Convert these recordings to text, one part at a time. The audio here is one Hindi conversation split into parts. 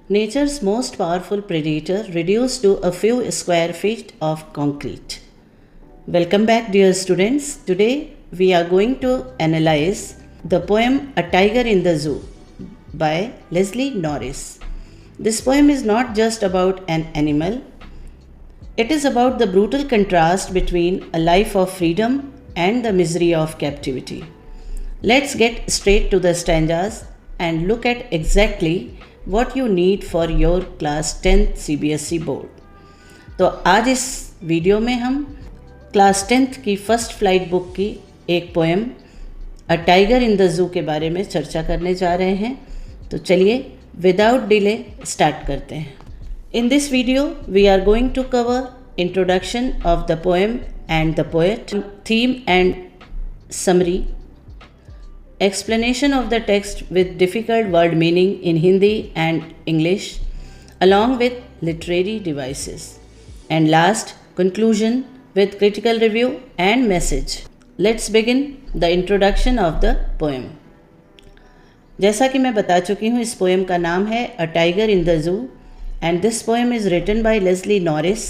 nature's most powerful predator reduced to a few square feet of concrete. Welcome back, dear students. Today we are going to analyze the poem A Tiger in the Zoo by Leslie Norris. This poem is not just about an animal, it is about the brutal contrast between a life of freedom and the misery of captivity. Let's get straight to the stanzas and look at exactly what you need for your class 10th CBSE board. तो आज इस वीडियो में हम क्लास 10th की फर्स्ट फ्लाइट बुक की एक poem a tiger in the zoo के बारे में चर्चा करने जा रहे हैं. तो चलिए विदाउट डिले स्टार्ट करते हैं. In this video, we are going to cover introduction of the poem and the poet, theme and summary, explanation of the text with difficult word meaning in Hindi and English, along with literary devices, and last, conclusion with critical review and message. Let's begin the introduction of the poem. जैसा कि मैं बता चुकी हूँ, इस पोएम का नाम है a tiger in the zoo and this poem is written by Leslie Norris.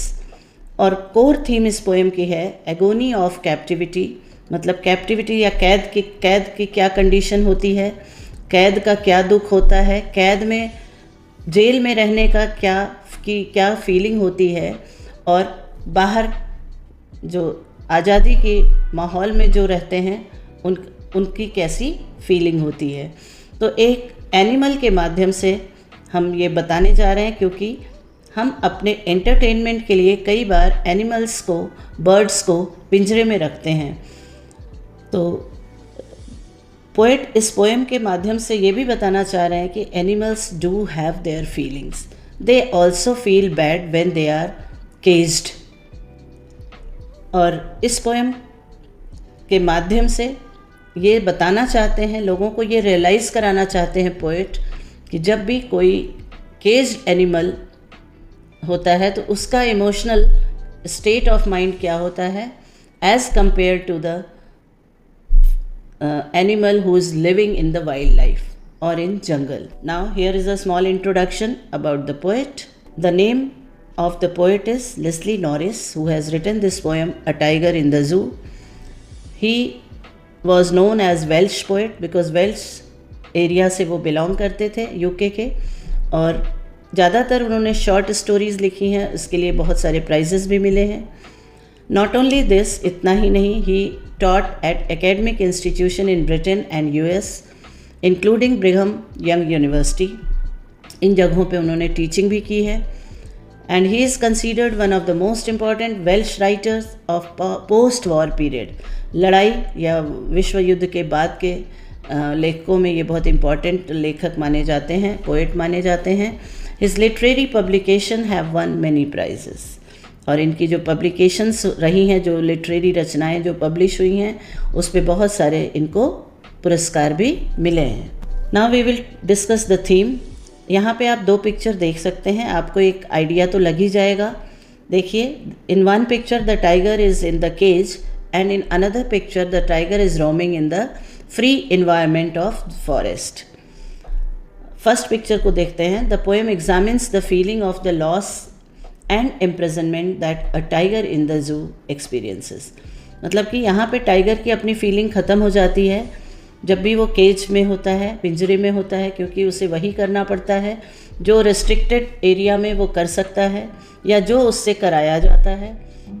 और कोर थीम इस पोएम की है एगोनी ऑफ कैप्टिविटी, मतलब कैप्टिविटी या कैद की क्या कंडीशन होती है, कैद का क्या दुख होता है, कैद में जेल में रहने का क्या फीलिंग होती है, और बाहर जो आज़ादी के माहौल में जो रहते हैं उनकी कैसी फीलिंग होती है. तो एक एनिमल के माध्यम से हम ये बताने जा रहे हैं, क्योंकि हम अपने एंटरटेनमेंट के लिए कई बार एनिमल्स को, बर्ड्स को पिंजरे में रखते हैं. तो पोएट इस पोएम के माध्यम से ये भी बताना चाह रहे हैं कि animals do have their feelings, they also feel bad when they are caged. और इस पोएम के माध्यम से ये बताना चाहते हैं, लोगों को ये रियलाइज़ कराना चाहते हैं पोएट कि जब भी कोई केज्ड एनिमल होता है तो उसका इमोशनल स्टेट ऑफ माइंड क्या होता है as compare to the animal who is living in the wild life और in jungle. Now here is a small introduction about the poet. The name of the poet is Leslie Norris, who has written this poem A Tiger in the Zoo. He was known as Welsh poet because Welsh area से वो बिलोंग करते थे यूके के, और ज़्यादातर उन्होंने शॉर्ट स्टोरीज़ लिखी हैं. इसके लिए बहुत सारे प्राइजेस भी मिले हैं. नॉट ओनली दिस, इतना ही नहीं, he taught at academic institution in Britain and US including Brigham Young University. इन जगहों पे उन्होंने टीचिंग भी की है. And he is considered one of the most important Welsh writers of post-war period. लड़ाई या विश्व युद्ध के बाद के लेखकों में ये बहुत इम्पॉर्टेंट लेखक माने जाते हैं, पोएट माने जाते हैं. His literary publication have won many prizes. और इनकी जो पब्लिकेशंस रही हैं, जो लिटरेरी रचनाएं जो पब्लिश हुई हैं, उस पे बहुत सारे इनको पुरस्कार भी मिले हैं. Now we will discuss the theme. यहाँ पे आप दो पिक्चर देख सकते हैं, आपको एक आइडिया तो लग ही जाएगा. देखिए, in one picture the tiger is in the cage and in another picture the tiger is roaming in the free environment of forest. First picture को देखते हैं. The poem examines the feeling of the loss and imprisonment that a tiger in the zoo experiences. मतलब कि यहाँ पे टाइगर की अपनी फीलिंग ख़त्म हो जाती है जब भी वो केज में होता है, पिंजरे में होता है, क्योंकि उसे वही करना पड़ता है जो रेस्ट्रिक्टेड एरिया में वो कर सकता है या जो उससे कराया जाता है.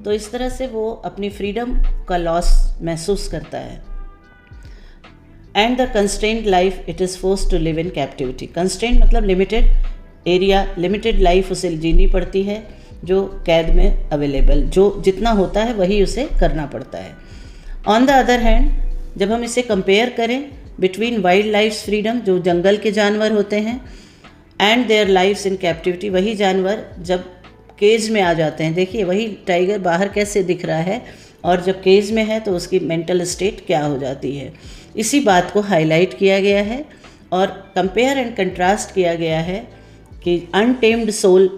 तो इस तरह से वो अपनी फ्रीडम का लॉस महसूस करता है. And the constraint life it is forced to live in captivity. Constraint मतलब लिमिटेड एरिया, लिमिटेड लाइफ उसे जीनी पड़ती है जो कैद में अवेलेबल, जो जितना होता है वही उसे करना पड़ता है. ऑन द अदर हैंड, जब हम इसे कंपेयर करें बिटवीन वाइल्ड लाइफ्स फ्रीडम, जो जंगल के जानवर होते हैं, and their lifes in captivity, वही जानवर जब केज में आ जाते हैं. देखिए, वही टाइगर बाहर कैसे दिख रहा है और जब केज में है तो उसकी मेंटल स्टेट क्या हो जाती है. इसी बात को हाईलाइट किया गया है और कंपेयर एंड कंट्रास्ट किया गया है कि अनटेम्ड सोल,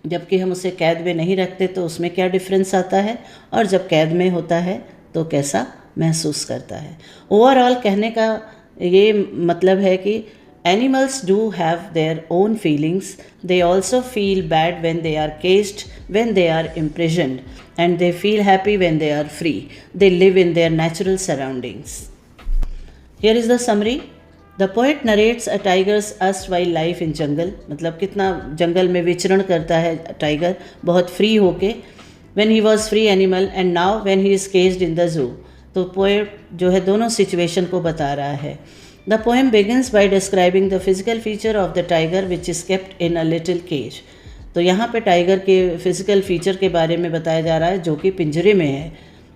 जबकि हम उसे कैद में नहीं रखते तो उसमें क्या डिफरेंस आता है, और जब कैद में होता है तो कैसा महसूस करता है. ओवरऑल कहने का ये मतलब है कि Animals do have their own feelings. They also feel bad when they are caged, when they are imprisoned, and they feel happy when they are free. They live in their natural surroundings. Here is the summary. The poet narrates a tiger's erstwhile life in jungle. मतलब कितना जंगल में विचरण करता है टाइगर बहुत फ्री होके. When he was free animal and now when he is caged in the zoo. तो पोएट जो है दोनों सिचुएशन को बता रहा है. The poem begins by describing the physical feature of the tiger which is kept in a little cage. तो यहाँ पे टाइगर के फिजिकल फीचर के बारे में बताया जा रहा है जो कि पिंजरे में है.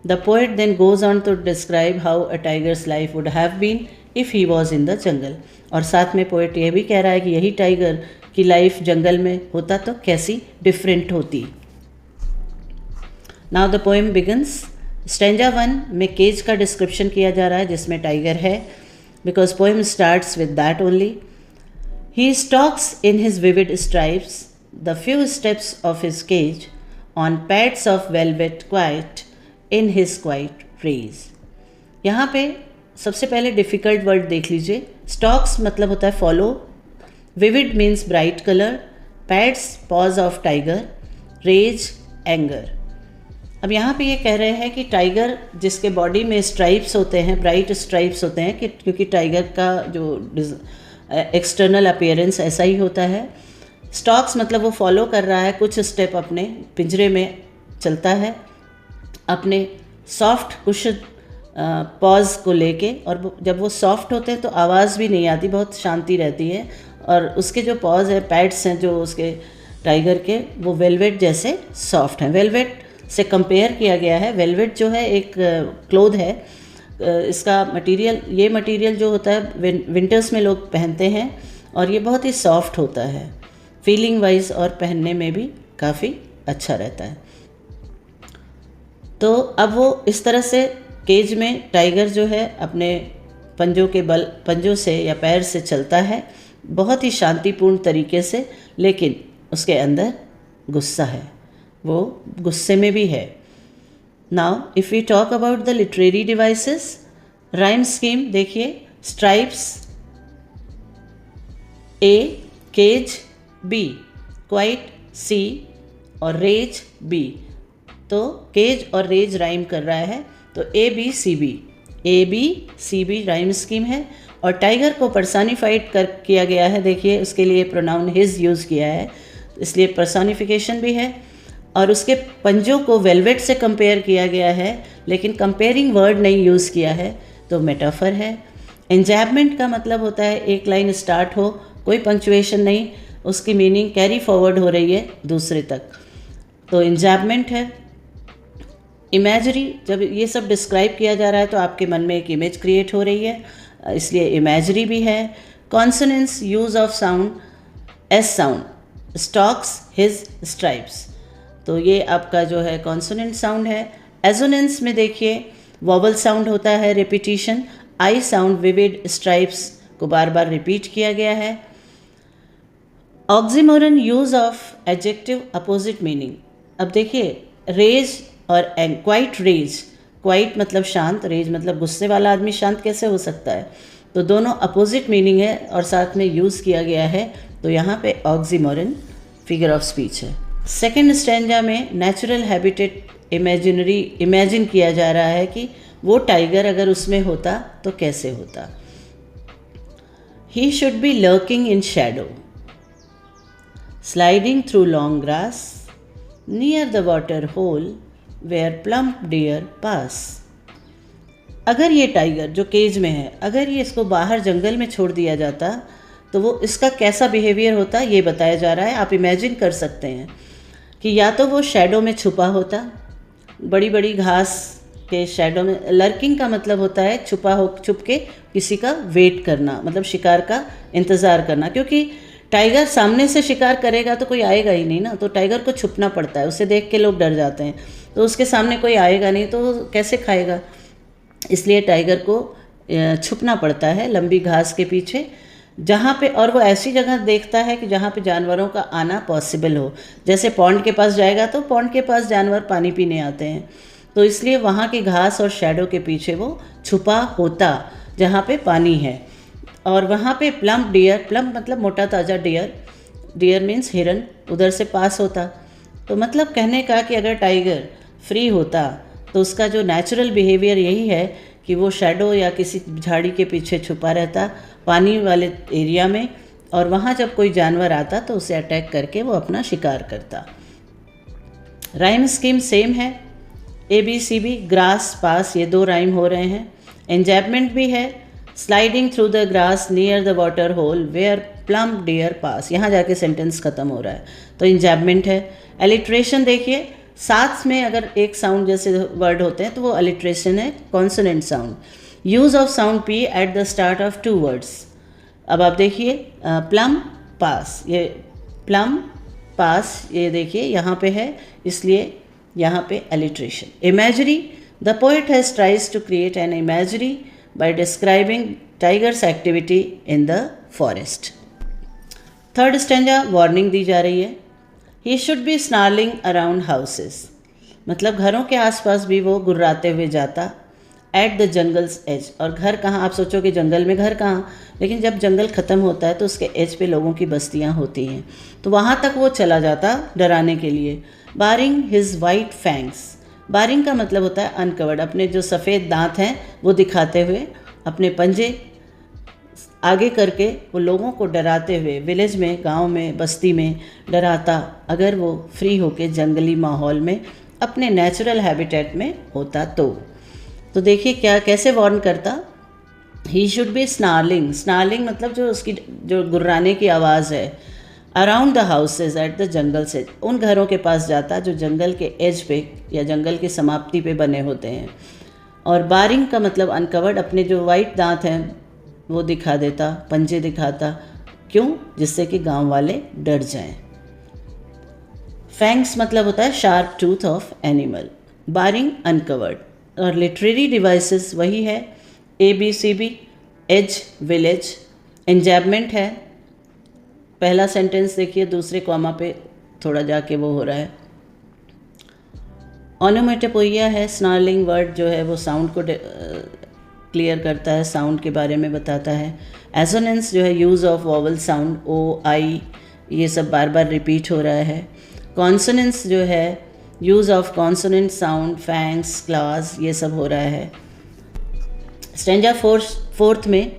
The poet then goes on to describe how a tiger's life would have been if he was in the jungle. और साथ में पोएट ये भी कह रहा है कि यही टाइगर की लाइफ जंगल में होता तो कैसी डिफरेंट होती. Now the poem begins. Stanza 1 में केज का डिस्क्रिप्शन किया जा रहा है जिसमें टाइगर है. Because poem starts with that only. He stalks in his vivid stripes the few steps of his cage on pads of velvet quiet in his quiet rays. यहाँ पे सबसे पहले डिफ़िकल्ट वर्ड देख लीजिए. स्टॉक्स मतलब होता है follow. Vivid means bright colour. Pads paws of tiger. Rage anger. अब यहाँ पे ये कह रहे हैं कि टाइगर जिसके बॉडी में स्ट्राइप्स होते हैं, ब्राइट स्ट्राइप्स होते हैं कि क्योंकि टाइगर का जो एक्सटर्नल अपीयरेंस ऐसा ही होता है. स्टॉक्स मतलब वो फॉलो कर रहा है कुछ स्टेप अपने पिंजरे में चलता है अपने सॉफ्ट कुछ पॉज को लेके. और जब वो सॉफ्ट होते हैं तो आवाज़ भी नहीं आती, बहुत शांति रहती है. और उसके जो पॉज है, पैड्स हैं जो उसके टाइगर के, वो वेलवेट जैसे सॉफ्ट हैं. वेलवेट से कंपेयर किया गया है. वेलवेट जो है एक क्लोथ है. इसका मटेरियल, ये मटेरियल जो होता है विंटर्स में लोग पहनते हैं और ये बहुत ही सॉफ्ट होता है फीलिंग वाइज और पहनने में भी काफ़ी अच्छा रहता है. तो अब वो इस तरह से केज में टाइगर जो है अपने पंजों से या पैर से चलता है बहुत ही शांतिपूर्ण तरीके से, लेकिन उसके अंदर गुस्सा है, वो गुस्से में भी है. Now if we talk about the literary devices, rhyme scheme देखिए. Stripes A, cage B, quiet C और रेज बी. तो केज और रेज राइम कर रहा है तो A B C B rhyme scheme है. और टाइगर को पर्सनिफाइड किया गया है. देखिए उसके लिए प्रोनाउन हिज यूज़ किया है इसलिए पर्सनिफिकेशन भी है. और उसके पंजों को वेलवेट से कंपेयर किया गया है लेकिन कंपेयरिंग वर्ड नहीं यूज़ किया है तो मेटाफर है. एंजैबमेंट का मतलब होता है एक लाइन स्टार्ट हो, कोई पंक्चुएशन नहीं, उसकी मीनिंग कैरी फॉरवर्ड हो रही है दूसरे तक, तो एंजैबमेंट है. इमेजरी, जब ये सब डिस्क्राइब किया जा रहा है तो आपके मन में एक इमेज क्रिएट हो रही है इसलिए इमेजरी भी है. Consonance, use of sound, S sound, stocks his stripes, तो ये आपका जो है कॉन्सोनेंट साउंड है. एजोनेंस में देखिए वॉवल साउंड होता है, repetition. I sound, vivid, stripes को बार बार रिपीट किया गया है. Oxymoron, use of adjective, opposite meaning. अब देखिए रेज और क्वाइट रेज, क्वाइट मतलब शांत, रेज मतलब गुस्से वाला आदमी शांत कैसे हो सकता है, तो दोनों अपोजिट मीनिंग है और साथ में यूज़ किया गया है. तो यहाँ पे ऑक्सीमोरन फिगर ऑफ स्पीच है. सेकेंड स्टैंजा में नेचुरल हैबिटेट इमेजिन किया जा रहा है कि वो टाइगर अगर उसमें होता तो कैसे होता. He should be lurking in shadow, sliding through long grass, near the water hole where plump deer pass. अगर ये टाइगर जो केज में है, अगर ये इसको बाहर जंगल में छोड़ दिया जाता तो वो इसका कैसा बिहेवियर होता ये बताया जा रहा है. आप इमेजिन कर सकते हैं कि या तो वो शैडो में छुपा होता, बड़ी बड़ी घास के शैडो में. लर्किंग का मतलब होता है छुप के किसी का वेट करना, मतलब शिकार का इंतज़ार करना. क्योंकि टाइगर सामने से शिकार करेगा तो कोई आएगा ही नहीं ना, तो टाइगर को छुपना पड़ता है. उसे देख के लोग डर जाते हैं, तो उसके सामने कोई आएगा नहीं तो कैसे खाएगा, इसलिए टाइगर को छुपना पड़ता है लंबी घास के पीछे जहाँ पे. और वो ऐसी जगह देखता है कि जहाँ पे जानवरों का आना पॉसिबल हो. जैसे पॉन्ड के पास जाएगा तो पॉन्ड के पास जानवर पानी पीने आते हैं, तो इसलिए वहाँ की घास और शैडो के पीछे वो छुपा होता जहाँ पे पानी है. और वहाँ पे प्लम्प डियर, प्लम्प मतलब मोटा ताज़ा, डियर, डियर मीन्स हिरन, उधर से पास होता। तो मतलब कहने का कि अगर टाइगर फ्री होता तो उसका जो नेचुरल बिहेवियर यही है कि वो शैडो या किसी झाड़ी के पीछे छुपा रहता पानी वाले एरिया में, और वहाँ जब कोई जानवर आता तो उसे अटैक करके वो अपना शिकार करता। राइम स्कीम सेम है, ABCB, ग्रास, पास, ये 2 राइम हो रहे हैं। एंजैपमेंट भी है, sliding through the grass near the water hole where plump deer pass, यहाँ जाके सेंटेंस खत्म हो रहा है, तो एंजैपमेंट है। एलिट्रेशन देखिए, साथ में अगर एक साउंड जैसे वर्ड होते हैं तो वो अलिट्रेशन है, consonant sound. Use of sound P at the start of 2 words. अब आप देखिए प्लम पास, ये प्लम पास, ये देखिए यहाँ पे है, इसलिए यहाँ पे alliteration. Imagery, the poet has tries to create an imagery by describing tiger's activity in the forest. Third stanza, warning दी जा रही है। He should be snarling around houses, मतलब घरों के आसपास भी वो गुर्राते हुए जाता। एट द जंगल्स एज, और घर कहाँ, आप सोचो कि जंगल में घर कहाँ, लेकिन जब जंगल ख़त्म होता है तो उसके एज पे लोगों की बस्तियाँ होती हैं, तो वहाँ तक वो चला जाता डराने के लिए। बारिंग हिज वाइट फैंग्स, बारिंग का मतलब होता है अनकवर्ड, अपने जो सफ़ेद दांत हैं वो दिखाते हुए, अपने पंजे आगे करके वो लोगों को डराते हुए विलेज में, गांव में, बस्ती में डराता, अगर वो फ्री होके जंगली माहौल में अपने नेचुरल हैबिटेट में होता तो देखिए क्या कैसे वार्न करता। ही शुड बी स्नार्लिंग, स्नार्लिंग मतलब जो उसकी जो गुर्राने की आवाज़ है। Around the houses at the jungle से, उन घरों के पास जाता जो जंगल के एज पे या जंगल की समाप्ति पे बने होते हैं। और बारिंग का मतलब अनकवर्ड, अपने जो वाइट दांत हैं वो दिखा देता, पंजे दिखाता, क्यों, जिससे कि गांव वाले डर जाएं। फैंग्स मतलब होता है sharp tooth of animal, baring uncovered. और लिटरेरी डिवाइसेस वही है, ABCB, एज, विलेज। एंजैपमेंट है, पहला सेंटेंस देखिए, दूसरे कॉमा पे थोड़ा जाके वो हो रहा है। ओनोमेटोपोइया है, स्नार्लिंग वर्ड जो है वो साउंड को क्लियर करता है, साउंड के बारे में बताता है। एसोनेंस जो है use of vowel sound, O, I, ये सब बार बार रिपीट हो रहा है। कॉन्सोनेंस जो है use of consonant sound, fangs, class, ये सब हो रहा है। स्टेंजा फोर्थ में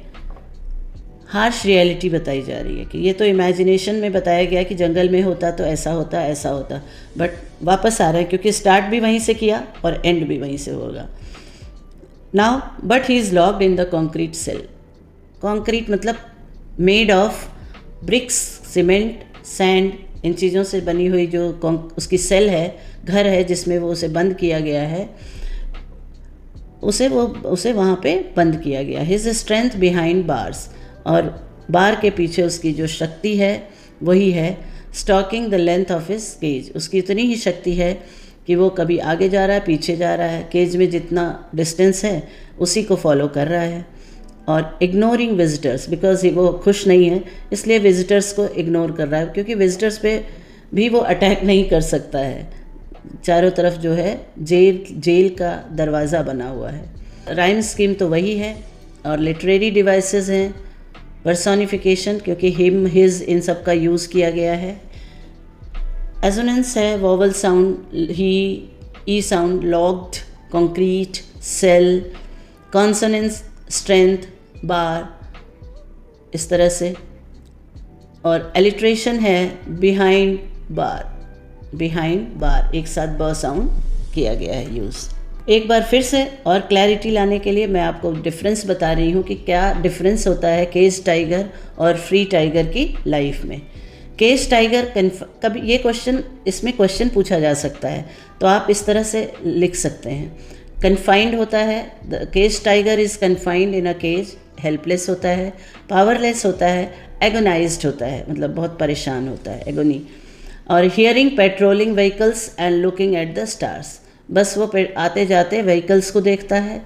हार्श रियलिटी बताई जा रही है कि ये तो इमेजिनेशन में बताया गया कि जंगल में होता तो ऐसा होता ऐसा होता, बट वापस आ रहा है क्योंकि स्टार्ट भी वहीं से किया और एंड भी वहीं से होगा। Now but he is locked in the concrete cell, concrete मतलब made of bricks, cement, sand, इन चीज़ों से बनी हुई जो उसकी सेल है, घर है जिसमें वो उसे बंद किया गया है, उसे वहाँ पे बंद किया गया। हिज स्ट्रेंथ बिहाइंड बार्स, और बार के पीछे उसकी जो शक्ति है वही है stalking the length of his cage, उसकी इतनी ही शक्ति है कि वो कभी आगे जा रहा है, पीछे जा रहा है, केज में जितना डिस्टेंस है उसी को फॉलो कर रहा है। और इग्नोरिंग विजिटर्स, बिकॉज वो खुश नहीं है इसलिए विजिटर्स को इग्नोर कर रहा है, क्योंकि विजिटर्स पे भी वो अटैक नहीं कर सकता है, चारों तरफ जो है जेल का दरवाज़ा बना हुआ है। राइम स्कीम तो वही है, और लिटरेरी डिवाइसेस हैं, पर्सोनिफिकेशन क्योंकि हिम, हिज, इन सब का यूज़ किया गया है। एसोनेंस है, vowel sound, he, E sound, locked, concrete, cell. Consonance, strength, bar, इस तरह से। और एलिट्रेशन है बिहाइंड बार, बिहाइंड बार, एक साथ ब साउंड किया गया है यूज़। एक बार फिर से और क्लैरिटी लाने के लिए मैं आपको डिफरेंस बता रही हूँ कि क्या डिफरेंस होता है केज टाइगर और फ्री टाइगर की लाइफ में। केज टाइगर कभी ये क्वेश्चन, इसमें क्वेश्चन पूछा जा सकता है तो आप इस तरह से लिख सकते हैं, कन्फाइंड होता है, the cage tiger is confined in a cage, helpless होता है, पावरलेस होता है, एगोनाइज्ड होता है, मतलब बहुत परेशान होता है, एगोनी। और hearing patrolling vehicles and looking at the stars, बस वो आते जाते व्हीकल्स को देखता है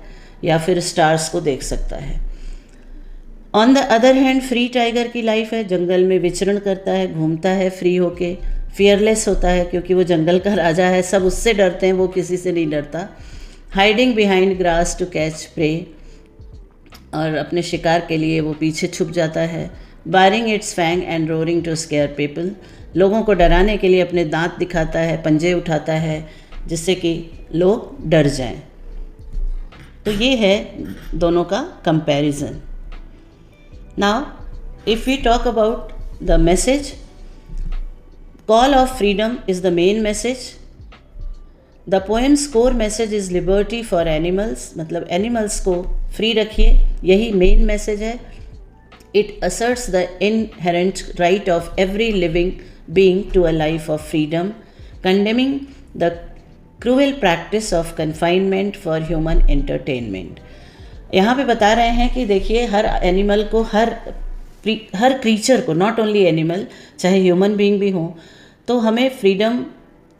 या फिर स्टार्स को देख सकता है। On the other hand free tiger की लाइफ है, जंगल में विचरण करता है, घूमता है फ्री होके, फियरलेस होता है क्योंकि वो जंगल का राजा है, सब उससे डरते हैं, वो किसी से नहीं डरता। Hiding behind grass to catch prey, और अपने शिकार के लिए वो पीछे छुप जाता है। Baring its fang and roaring to scare people, लोगों को डराने के लिए अपने दांत दिखाता है, पंजे उठाता है, जिससे कि लोग डर जाएं। तो ये है दोनों का comparison. Now if we talk about the message, call of freedom is the main message. The poem's core message is liberty for animals, मतलब एनिमल्स को फ्री रखिए, यही मेन मैसेज है। It asserts the inherent right of every living being to a life of freedom, condemning the cruel practice of confinement for human entertainment. यहाँ पे बता रहे हैं कि देखिए हर एनिमल को, हर क्रीचर को, नॉट ओनली एनिमल, चाहे ह्यूमन बीइंग भी हो, तो हमें फ्रीडम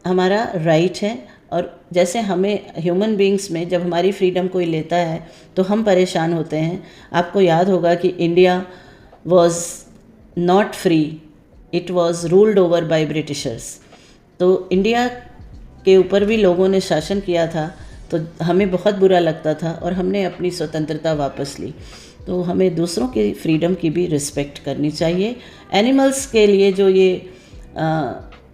हमारा राइट है। और जैसे हमें ह्यूमन बीइंग्स में जब हमारी फ्रीडम कोई लेता है तो हम परेशान होते हैं। आपको याद होगा कि India was not free, it was ruled over by Britishers. तो इंडिया के ऊपर भी लोगों ने शासन किया था, तो हमें बहुत बुरा लगता था और हमने अपनी स्वतंत्रता वापस ली। तो हमें दूसरों की फ्रीडम की भी रिस्पेक्ट करनी चाहिए। एनिमल्स के लिए जो ये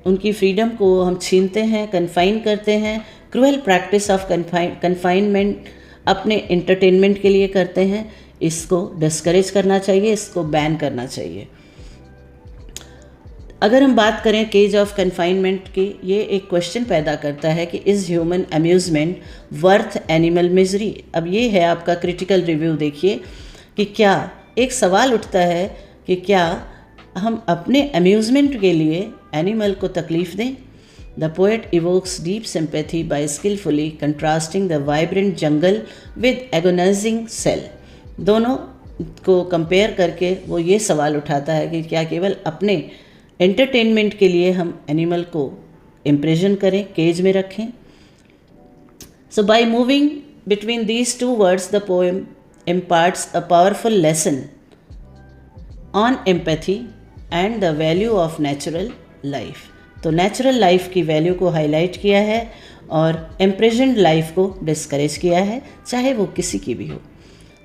उनकी फ्रीडम को हम छीनते हैं, कन्फाइन करते हैं, क्रूअल प्रैक्टिस ऑफ कन्फाइनमेंट अपने एंटरटेनमेंट के लिए करते हैं, इसको डिस्करेज करना चाहिए, इसको बैन करना चाहिए। अगर हम बात करें केज ऑफ कन्फाइनमेंट की, ये एक क्वेश्चन पैदा करता है कि is human amusement worth animal misery. अब ये है आपका क्रिटिकल रिव्यू। देखिए कि क्या एक सवाल उठता है कि क्या हम अपने अम्यूज़मेंट के लिए एनिमल को तकलीफ़ दें। The poet evokes deep sympathy by skilfully contrasting the vibrant jungle with agonising cell. दोनों को कंपेयर करके वो ये सवाल उठाता है कि क्या केवल अपने एंटरटेनमेंट के लिए हम एनिमल को इम्प्रेजन करें, केज में रखें। So by moving between these two words the poem imparts a powerful lesson on empathy and the value of natural life। तो नेचुरल लाइफ की वैल्यू को हाईलाइट किया है और इम्प्रिजन्ड लाइफ को डिस्करेज किया है, चाहे वो किसी की भी हो।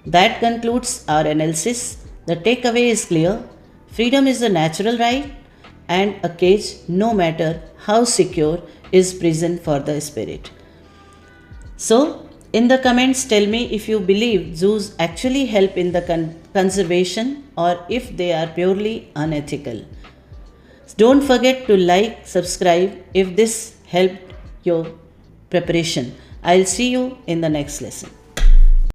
That concludes our analysis. The takeaway is clear, freedom is the natural right and a cage, no matter how secure, is prison for the spirit. So in the comments tell me if you believe zoos actually help in the conservation or if they are purely unethical. Don't forget to like, subscribe if this helped your preparation. I'll see you in the next lesson.